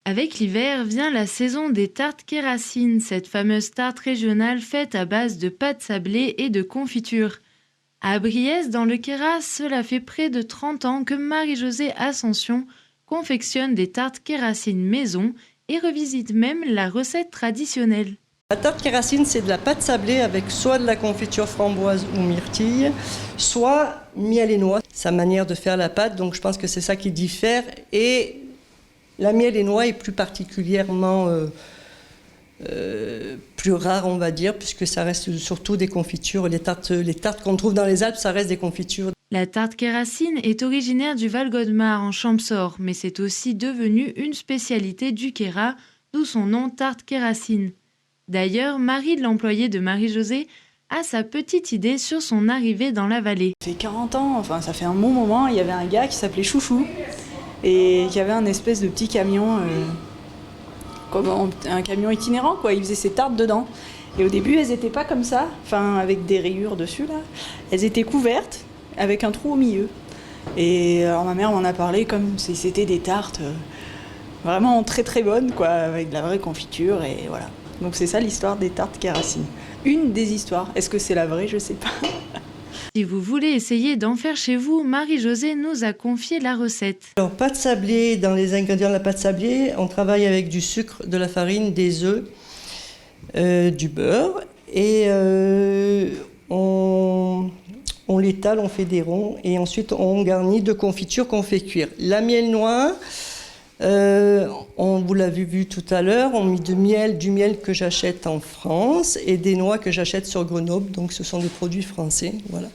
Avec l'hiver vient la saison des tartes Kéracine, cette fameuse tarte régionale faite à base de pâte sablée et de confiture. À Briès, dans le Queyras, cela fait près de 30 ans que Marie-Josée Ascension confectionne des tartes Kéracine maison et revisite même la recette traditionnelle. La tarte Kéracine, c'est de la pâte sablée avec soit de la confiture framboise ou myrtille, soit miel et noix. Sa manière de faire la pâte, donc je pense que c'est ça qui diffère. Et la miel et noix est plus particulièrement plus rare, on va dire, puisque ça reste surtout des confitures. Les tartes qu'on trouve dans les Alpes, ça reste des confitures. La tarte Kéracine est originaire du Val-Godemar en Champsaur, mais c'est aussi devenu une spécialité du Queyras, d'où son nom tarte Kéracine. D'ailleurs, Marie, l'employée de Marie-Josée, a sa petite idée sur son arrivée dans la vallée. Ça fait 40 ans, enfin ça fait un bon moment, il y avait un gars qui s'appelait Chouchou et qui avait un espèce de petit camion, comme un camion itinérant quoi, il faisait ses tartes dedans. Et au début elles n'étaient pas comme ça, enfin avec des rayures dessus là, elles étaient couvertes avec un trou au milieu. Et alors ma mère m'en a parlé comme si c'était des tartes vraiment très très bonnes quoi, avec de la vraie confiture et voilà. Donc c'est ça l'histoire des tartes Kéracine. Une des histoires. Est-ce que c'est la vraie? Je sais pas. Si vous voulez essayer d'en faire chez vous, Marie-Josée nous a confié la recette. Alors, pâte sablée, dans les ingrédients de la pâte sablée, on travaille avec du sucre, de la farine, des œufs, du beurre. Et on l'étale, on fait des ronds. Et ensuite, on garnit de confiture qu'on fait cuire. La miel noire... on vous l'a vu tout à l'heure, on met du miel que j'achète en France et des noix que j'achète sur Grenoble, donc ce sont des produits français, voilà.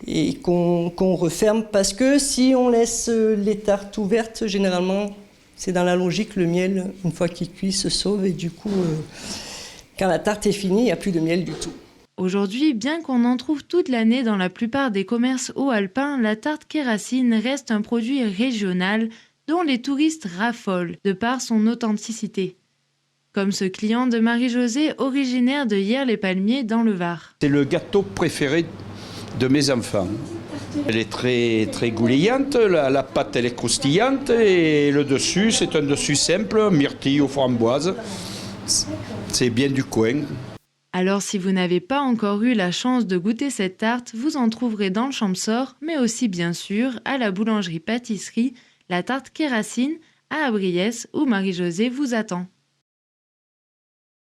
Et qu'on referme parce que si on laisse les tartes ouvertes, généralement, c'est dans la logique, le miel, une fois qu'il cuit, se sauve et du coup, quand la tarte est finie, il n'y a plus de miel du tout. Aujourd'hui, bien qu'on en trouve toute l'année dans la plupart des commerces haut-alpins, la tarte Kéracine reste un produit régional dont les touristes raffolent de par son authenticité. Comme ce client de Marie-Josée, originaire de Hyères-les-Palmiers dans le Var. C'est le gâteau préféré de mes enfants. Elle est très, très goulayante, la pâte elle est croustillante et le dessus c'est un dessus simple, myrtille aux framboises. C'est bien du coin. Alors si vous n'avez pas encore eu la chance de goûter cette tarte, vous en trouverez dans le Champsaur, mais aussi bien sûr à la boulangerie-pâtisserie, la tarte Kéracine à Briès où Marie-Josée vous attend.